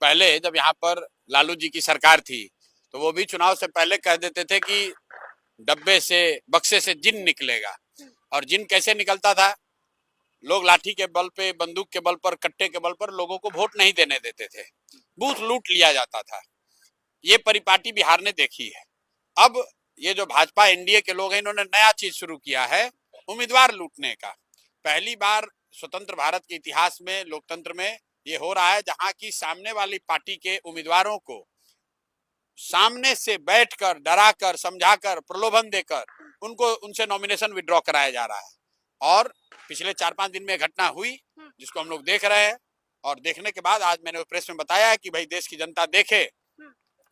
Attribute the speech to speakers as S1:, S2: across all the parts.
S1: पहले जब यहाँ पर लालू जी की सरकार थी तो वो भी चुनाव से पहले कह देते थे कि डब्बे से बक्से से जिन निकलेगा। और जिन कैसे निकलता था? लोग लाठी के बल पे, बंदूक के बल पर, कट्टे के बल पर लोगों को वोट नहीं देने देते थे, बूथ लूट लिया जाता था। ये परिपाटी बिहार ने देखी है। अब ये जो भाजपा एनडीए के लोग हैं, इन्होंने नया चीज शुरू किया है, उम्मीदवार लूटने का। पहली बार स्वतंत्र भारत के इतिहास में, लोकतंत्र में ये हो रहा है जहां की सामने वाली पार्टी के उम्मीदवारों को सामने से बैठकर, डराकर, समझाकर, प्रलोभन देकर उनसे नॉमिनेशन विड्रॉ कराया जा रहा है। और पिछले 4-5 दिन में घटना हुई जिसको हम लोग देख रहे हैं। और देखने के बाद आज मैंने प्रेस में बताया है कि भाई देश की जनता देखे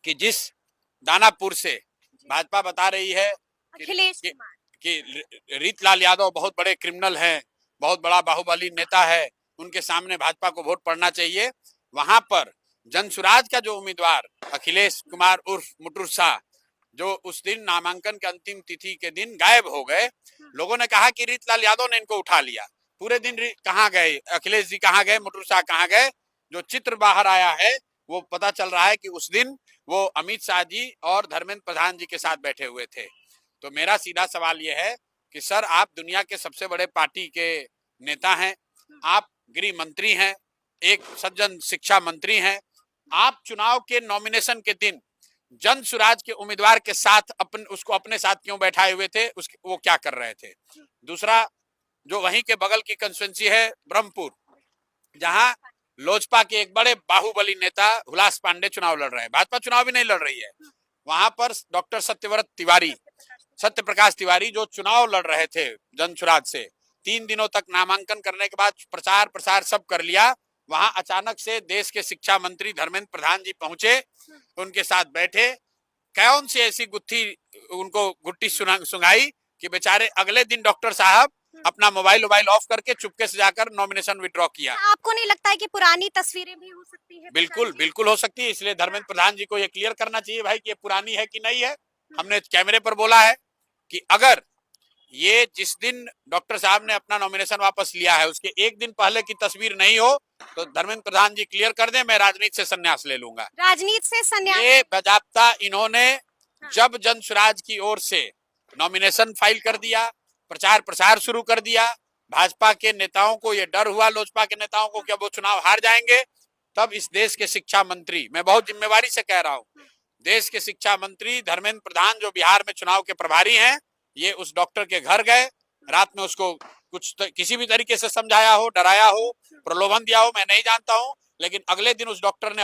S1: कि जिस दानापुर से भाजपा बता रही है कि रीतलाल यादव बहुत बड़े क्रिमिनल हैं, बहुत बड़ा बाहुबली नेता है, उनके सामने भाजपा को वोट पड़ना चाहिए, वहां पर जनसुराज का जो उम्मीदवार अखिलेश कुमार उर्फ मुटुर शाह, जो उस दिन नामांकन के अंतिम तिथि के दिन गायब हो गए, लोगों ने कहा कि रीतलाल यादव ने इनको उठा लिया। पूरे दिन कहाँ गए अखिलेश जी, कहाँ गए मुटुर शाह, कहाँ गए? जो चित्र बाहर आया है वो पता चल रहा है कि उस दिन वो अमित शाह जी और धर्मेंद्र प्रधान जी के साथ बैठे हुए थे। तो मेरा सीधा सवाल ये है कि सर, आप दुनिया के सबसे बड़े पार्टी के नेता हैं, आप गृह मंत्री हैं, एक सज्जन शिक्षा मंत्री हैं, आप चुनाव के नॉमिनेशन के दिन जन सुराज के उम्मीदवार के साथ उसको अपने साथ क्यों बैठाए हुए थे? वो क्या कर रहे थे? दूसरा, जो वहीं के बगल की कंस्टिट्यूंसी है ब्रह्मपुर, जहां लोजपा के एक बड़े बाहुबली नेता हुलास पांडे चुनाव लड़ रहे हैं, भाजपा चुनाव भी नहीं लड़ रही है, वहां पर डॉक्टर सत्य प्रकाश तिवारी जो चुनाव लड़ रहे थे जनसुराज से, 3 दिनों तक नामांकन करने के बाद प्रचार प्रसार सब कर लिया, वहां अचानक से देश के शिक्षा मंत्री धर्मेंद्र प्रधान जी पहुंचे, उनके साथ बैठे, कौन सी ऐसी उनको गुट्टी सुंघाई कि बेचारे अगले दिन डॉक्टर साहब अपना मोबाइल ऑफ करके चुपके से जाकर नॉमिनेशन विड्रॉ किया।
S2: आपको नहीं लगता है कि पुरानी तस्वीरें भी हो सकती है?
S1: बिल्कुल हो सकती है। इसलिए धर्मेंद्र प्रधान जी को ये क्लियर करना चाहिए भाई कि ये पुरानी है कि नहीं है। हमने कैमरे पर बोला है कि अगर ये जिस दिन डॉक्टर साहब ने अपना नॉमिनेशन वापस लिया है उसके एक दिन पहले की तस्वीर नहीं हो तो धर्मेंद्र प्रधान जी क्लियर कर दें, मैं राजनीति से संन्यास ले लूंगा।
S2: राजनीति से संन्यास?
S1: ये बाजाप्ता इन्होंने जब जनसुराज की ओर से नॉमिनेशन फाइल कर दिया, प्रचार प्रसार शुरू कर दिया, भाजपा के नेताओं को ये डर हुआ, लोजपा के नेताओं को कि अब वो चुनाव हार जाएंगे, तब इस देश के शिक्षा मंत्री, मैं बहुत जिम्मेवारी से कह रहा हूँ, देश के शिक्षा मंत्री धर्मेंद्र प्रधान जो बिहार में चुनाव के प्रभारी हैं, ये उस डॉक्टर के घर गए, रात में उसको किसी भी तरीके से समझाया हो, डराया हो, प्रलोभन दिया हो, मैं नहीं जानता हूं, लेकिन अगले दिन उस डॉक्टर ने